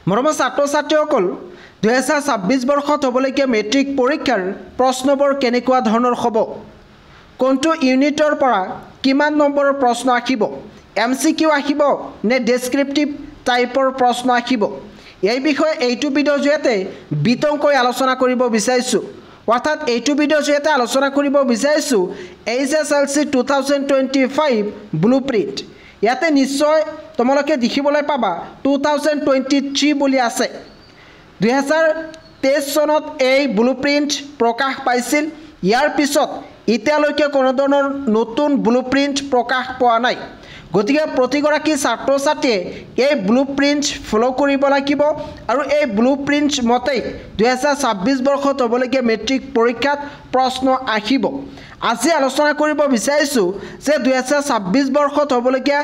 মৰমৰ ছাত্ৰ ছাত্ৰীসকল 2026 বৰ্ষত হ'বলগীয়া মেট্ৰিক পৰীক্ষাৰ প্ৰশ্নবোৰ কেনেকুৱা ধৰণৰ হ'ব কোনটো ইউনিটৰ পৰা কিমান নম্বৰৰ প্ৰশ্ন আহিব MCQ আহিব নে ডেসক্ৰিপটিভ টাইপৰ প্ৰশ্ন আহিব এই বিষয়ে এইটো ভিডিঅ জৰিয়তে বিতংকৈ আলোচনা কৰিব বিচাৰিছো অৰ্থাৎ এইটো ভিডিঅ জৰিয়তে আলোচনা কৰিব বিচাৰিছো HSLC 2025 ব্লুপ্ৰিন্ট ইয়াতে নিশ্চয় তোমালোকে দেখিবলৈ পাবা 2023 বুলি আছে 2023 চনত এই ব্লুপ্ৰিন্ট প্ৰকাশ পাইছিল ইয়াৰ পিছত এতিয়ালৈকে কোনো ধৰণৰ নতুন ব্লুপ্ৰিন্ট প্ৰকাশ পোৱা নাই গতিকে প্ৰতিগৰাকী ছাত্ৰ ছাত্ৰীয়ে এই ব্লুপ্ৰিন্ট ফলো কৰিব লাগিব আৰু এই ব্লুপ্ৰিন্ট মতে 2026 বৰ্ষত হ'বলগীয়া মেট্ৰিক পৰীক্ষাত প্ৰশ্ন আহিব আজি আলোচনা কৰিব বিচাৰিছো যে 2026 বৰ্ষত হ'বলগীয়া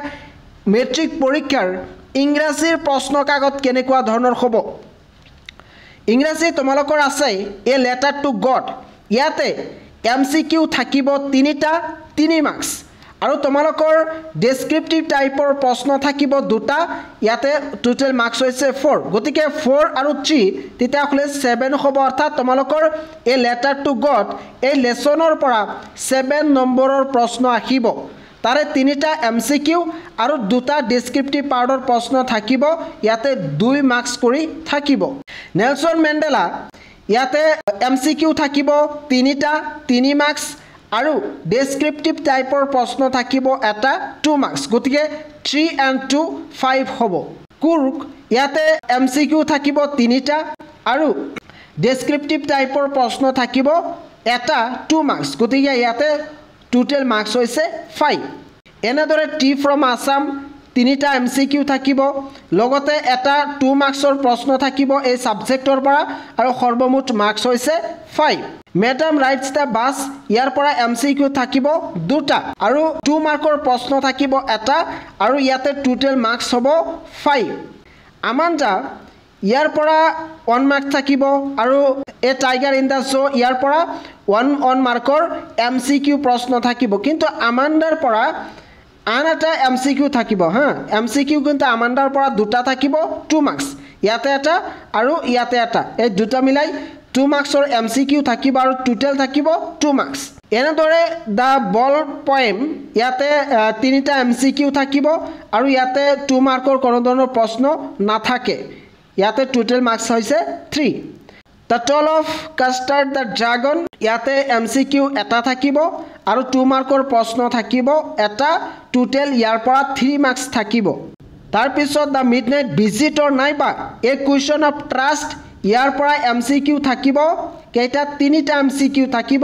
মেট্ৰিক পৰীক্ষাৰ ইংৰাজীৰ প্ৰশ্ন কাকত কেনেকুৱা ধৰণৰ হ'ব ইংৰাজী তোমালোকৰ আছে এ লেটাৰ টু গড ইয়াতে MCQ থাকিব 3টা 3 মাৰ্কস আৰু তোমালোকৰ ডেসক্ৰিপটিভ টাইপৰ প্ৰশ্ন থাকিব 2টা ইয়াতে টোটাল মাৰ্কস হৈছে 4 গতিকে 4 আৰু 3 তেতিয়া হলে 7 হ'ব অৰ্থাৎ তোমালোকৰ এ লেটাৰ টু গড এই লেসনৰ পৰা 7 নম্বৰৰ প্ৰশ্ন আহিব তাৰে 3টা MCQ আৰু 2টা ডেসক্ৰিপটিভ পাৰ্টৰ প্ৰশ্ন থাকিব ইয়াতে 2 মাৰ্কস কৰি থাকিব নেলসন মেণ্ডেলা ইয়াতে MCQ থাকিব 3টা 3 মাৰ্কস আৰু ডেসক্ৰিপটিভ টাইপৰ প্ৰশ্ন থাকিব এটা 2 মাৰ্কস গতিকে 3 and 2 5 হ'ব কুৰ্ক ইয়াতে MCQ থাকিব 3টা আৰু ডেসক্ৰিপটিভ টাইপৰ প্ৰশ্ন থাকিব এটা 2 মাৰ্কস গতিকে ইয়াতে টোটাল মাৰ্কস হৈছে 5 এনেদৰে টি ফ্ৰম আসাম 3টা MCQ থাকিব লগতে এটা 2 মাৰ্কসৰ প্ৰশ্ন থাকিব এই সাবজেক্টৰ পৰা আৰু সৰ্বমুঠ মাৰ্কস হৈছে 5 Madam writes the bus ইয়াৰ পৰা MCQ থাকিব 2টা আৰু 2 মাৰ্কৰ প্ৰশ্ন থাকিব এটা আৰু ইয়াতে টোটাল মাৰ্কস হ'ব 5 আমান্ডা ইয়াৰ পৰা 1 মাৰ্ক থাকিব আৰু এ টাইগাৰ ইন দা শো ইয়াৰ পৰা 1 মাৰ্কৰ MCQ প্ৰশ্ন থাকিব কিন্তু আমান্ডাৰ পৰা আন এটা MCQ থাকিব হা MCQ কিন্তু আমান্ডাৰ পৰা 2টা থাকিব 2 মাৰ্কস ইয়াতে এটা আৰু ইয়াতে এটা এই দুটা মিলাই 2 মাৰ্কসৰ MCQ থাকিব আৰু টোটাল থাকিব 2 মাৰ্কস এনেদৰে দা বল পয়েম ইয়াতে 3টা MCQ থাকিব আৰু ইয়াতে 2 মাৰ্কৰ কোনো ধৰণৰ প্ৰশ্ন নাথাকে ইয়াতে টোটাল মাৰ্কস হৈছে 3 The Tale of Custard the Dragon ইয়াতে MCQ এটা থাকিব আৰু 2 মাৰ্কৰ প্ৰশ্ন থাকিব এটা টোটাল ইয়াৰ পৰা 3 মাৰ্কস থাকিব তাৰ পিছত The Midnight Visitor নাইবা A Question of Trust ইয়াৰ পৰা MCQ থাকিব কেইটা 3টা MCQ থাকিব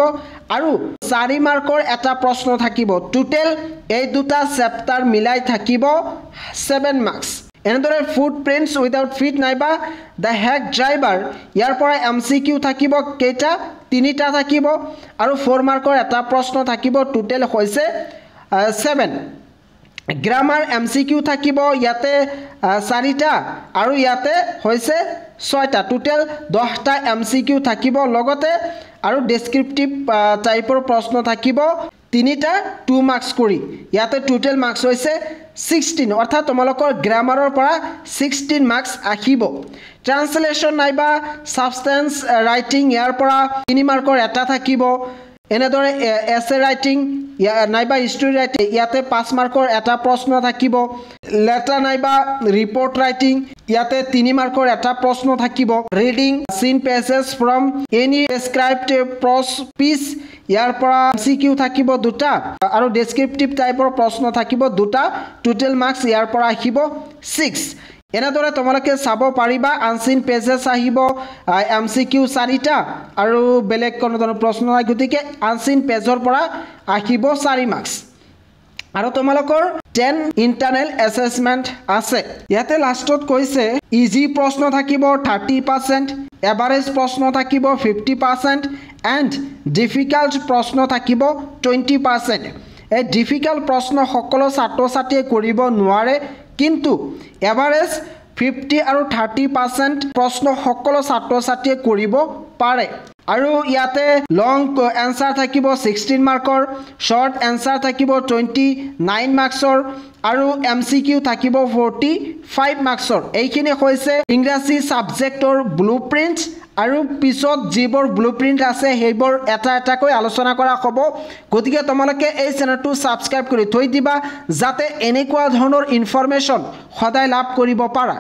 আৰু 4 মাৰ্কৰ এটা প্ৰশ্ন থাকিব টোটাল এই দুটা চেপ্টাৰ মিলাই থাকিব 7 মাৰ্কস এনেদৰে ফুটপ্ৰিন্টস উইদাউট ফিট নাইবা দা হেক ড্ৰাইভাৰ ইয়াৰ পৰা MCQ থাকিব কেইটা 3টা থাকিব আৰু 4 মাৰ্কৰ এটা প্ৰশ্ন থাকিব টোটাল হৈছে 7 গ্ৰামাৰ MCQ থাকিব ইয়াতে 4টা আৰু ইয়াতে হৈছে 6টা টোটাল 10টা MCQ থাকিব লগতে আৰু ডেসক্ৰিপটিভ টাইপৰ প্ৰশ্ন থাকিব 3টা 2 মাৰ্কস কৰি ইয়াতে টোটাল মাৰ্কস হৈছে 16 অৰ্থাৎ তোমালোকৰ গ্ৰামাৰৰ পৰা 16 মাৰ্কস আহিব ট্ৰান্সলেচন নাইবা সাবস্টেন্স ৰাইটিং ইয়াৰ পৰা 3 মাৰ্কৰ এটা থাকিব এনেদৰে এছে ৰাইটিং নাইবা হিষ্টৰী ৰাইটিং ইয়াতে 5 মাৰ্কৰ এটা প্ৰশ্ন থাকিব লেটাৰ নাইবা ৰিপৰ্ট ৰাইটিং ইয়াতে 3 মাৰ্কৰ এটা প্ৰশ্ন থাকিব reading seen passages from any described prose piece ইয়াৰ পৰা MCQ থাকিব 2টা আৰু ডেসক্ৰিপটিভ টাইপৰ প্ৰশ্ন থাকিব 2টা টোটাল মাৰ্কস ইয়াৰ পৰা আহিব 6 এনেদৰে তোমালোকে চাব পাৰিবা আনসিন পেজেছ আহিব MCQ 4টা আৰু বেলেগ কোনো ধৰণৰ প্ৰশ্ন নাই গতিকে আনসিন পেজৰ পৰা আহিব 4 মাৰ্কস আৰু তোমালোকৰ 10 ইন্টাৰনেল এসেসমেন্ট আছে ইয়াতে লাষ্টত কৈছে ইজি প্ৰশ্ন থাকিব 30% এভাৰেজ প্ৰশ্ন থাকিব 50% এন্ড ডিফিকাল্ট প্ৰশ্ন থাকিব 20% এই ডিফিকাল্ট প্ৰশ্ন সকলো ছাত্ৰ ছাত্ৰীয়ে কৰিব নোৱাৰে কিন্তু এভাৰেজ 50 আৰু 30% প্ৰশ্ন সকলো ছাত্ৰ ছাত্ৰীয়ে কৰিব পাৰে আৰু ইয়াতে লং এনসাৰ থাকিব 16 মাৰ্কৰ শৰ্ট এনসাৰ থাকিব 29 মাৰ্কছৰ আৰু এমসিকিউ থাকিব 45 মাৰ্কছৰ এইখিনি হৈছে ইংৰাজী সাবজেক্টৰ ব্লুপ্ৰিন্ট আৰু পিছত যিবোৰ ব্লুপ্ৰিন্ট আছে সেইবোৰ এটা এটাকৈ আলোচনা কৰা হ'ব গতিকে তোমালোকে এই চেনেলটো সাবস্ক্ৰাইব কৰি থৈ দিবা যাতে এনেকুৱা ধৰণৰ ইনফৰমেশন সদায় লাভ কৰিব পাৰা